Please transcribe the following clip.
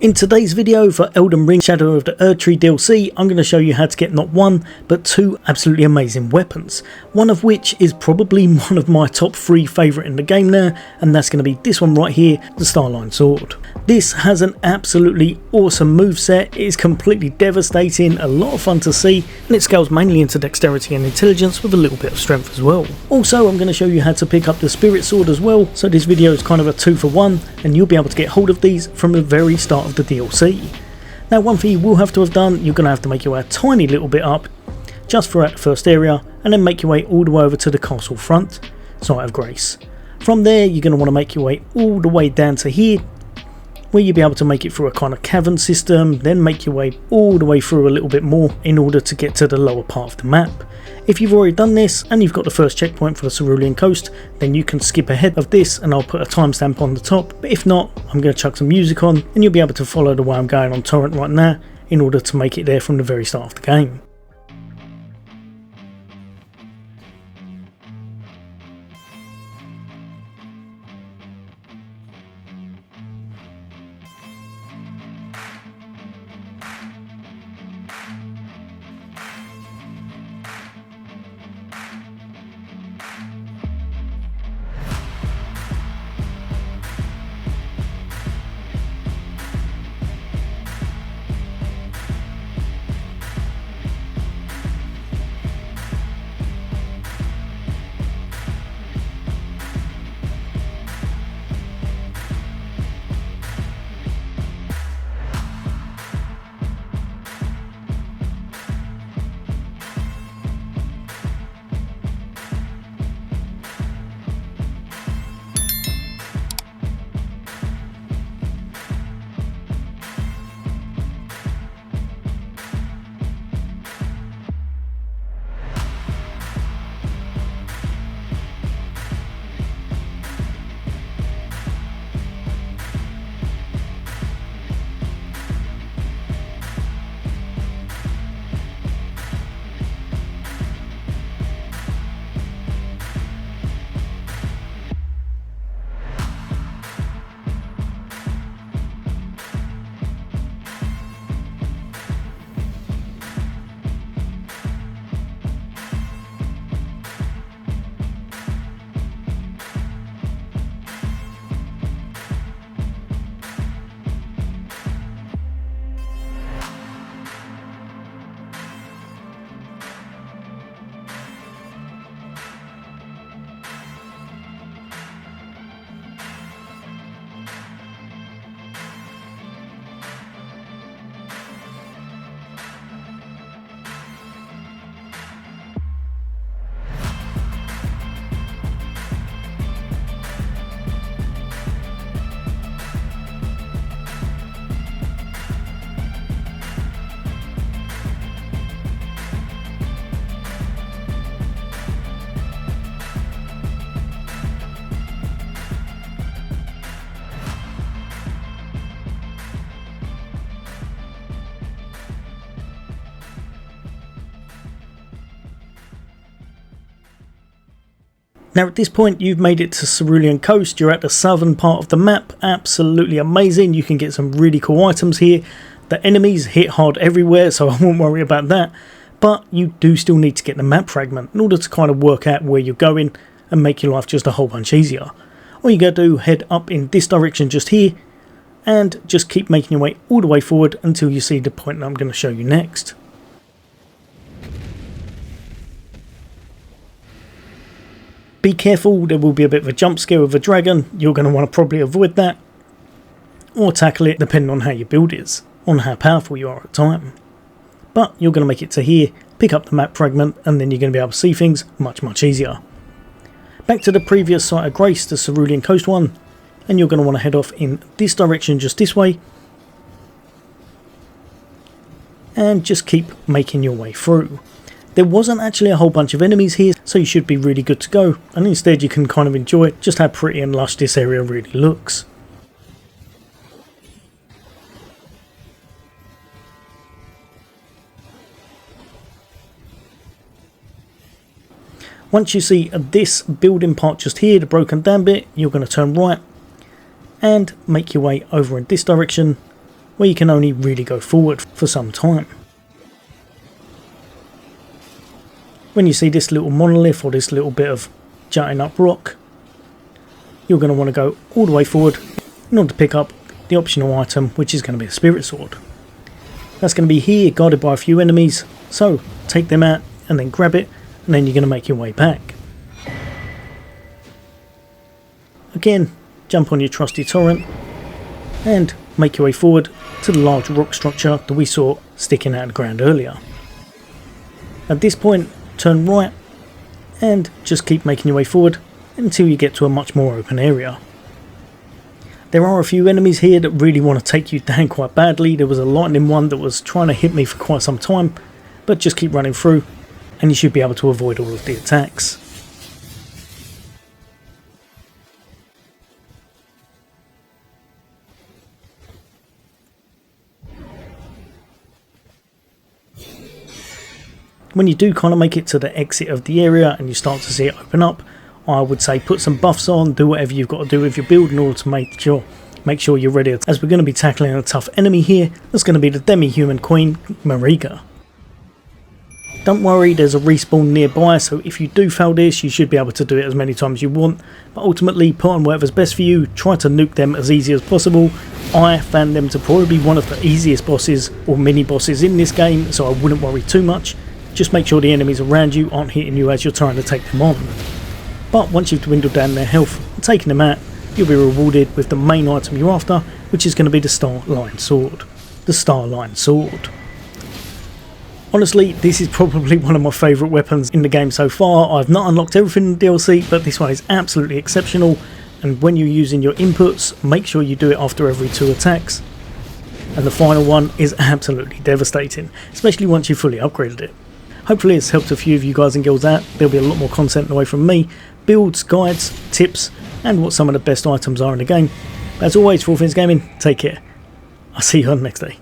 In today's video for Elden Ring Shadow of the Erdtree DLC, I'm going to show you how to get not one, but two absolutely amazing weapons. One of which is probably one of my top 3 favourite in the game now, and that's going to be this one right here, the Starline Sword. This has an absolutely awesome moveset, it is completely devastating, a lot of fun to see, and it scales mainly into dexterity and intelligence with a little bit of strength as well. Also, I'm going to show you how to pick up the Spirit Sword as well, so this video is kind of a 2 for 1, and you'll be able to get hold of these from the very start of the DLC. Now, one thing you will have to have done, you're going to have to make your way a tiny little bit up just throughout the first area, and then make your way all the way over to the castle front, Site of Grace. From there, you're going to want to make your way all the way down to here, where you'll be able to make it through a kind of cavern system, then make your way all the way through a little bit more in order to get to the lower part of the map. If you've already done this and you've got the first checkpoint for the Cerulean Coast, then you can skip ahead of this and I'll put a timestamp on the top, but if not, I'm going to chuck some music on and you'll be able to follow the way I'm going on torrent right now in order to make it there from the very start of the game. Now at this point you've made it to Cerulean Coast, you're at the southern part of the map, absolutely amazing, you can get some really cool items here. The enemies hit hard everywhere, so I won't worry about that, but you do still need to get the map fragment in order to kind of work out where you're going and make your life just a whole bunch easier. All you gotta do, head up in this direction just here and just keep making your way all the way forward until you see the point that I'm going to show you next. Be careful, there will be a bit of a jump scare with a dragon, you're going to want to probably avoid that, or tackle it depending on how your build is, on how powerful you are at the time. But you're going to make it to here, pick up the map fragment, and then you're going to be able to see things much easier. Back to the previous Site of Grace, the Cerulean Coast one, and you're going to want to head off in this direction just this way, and just keep making your way through. There wasn't actually a whole bunch of enemies here, so you should be really good to go, and instead you can kind of enjoy just how pretty and lush this area really looks. Once you see this building part just here, the broken down bit, you're going to turn right and make your way over in this direction where you can only really go forward for some time. When you see this little monolith or this little bit of jutting up rock, you're going to want to go all the way forward in order to pick up the optional item, which is going to be a spirit sword. That's going to be here guarded by a few enemies, so take them out and then grab it, and then you're going to make your way back. Again, jump on your trusty torrent and make your way forward to the large rock structure that we saw sticking out of the ground earlier. At this point, turn right and just keep making your way forward until you get to a much more open area. There are a few enemies here that really want to take you down quite badly. There was a lightning one that was trying to hit me for quite some time, but just keep running through and you should be able to avoid all of the attacks. When you do kind of make it to the exit of the area and you start to see it open up, I would say put some buffs on, do whatever you've got to do with your build in order to make sure you're ready, as we're going to be tackling a tough enemy here. That's going to be the demi-human queen, Mariga. Don't worry, there's a respawn nearby, so if you do fail this, you should be able to do it as many times as you want, but ultimately put on whatever's best for you. Try to nuke them as easy as possible. I found them to probably be one of the easiest bosses or mini bosses in this game, so I wouldn't worry too much. Just make sure the enemies around you aren't hitting you as you're trying to take them on. But once you've dwindled down their health and taken them out, you'll be rewarded with the main item you're after, which is going to be the Starline Sword. The Starline Sword. Honestly, this is probably one of my favourite weapons in the game so far. I've not unlocked everything in the DLC, but this one is absolutely exceptional, and when you're using your inputs, make sure you do it after every 2 attacks. And the final one is absolutely devastating, especially once you've fully upgraded it. Hopefully it's helped a few of you guys and girls out. There'll be a lot more content away from me, builds, guides, tips, and what some of the best items are in the game. As always, for all things gaming, take care. I'll see you on the next day.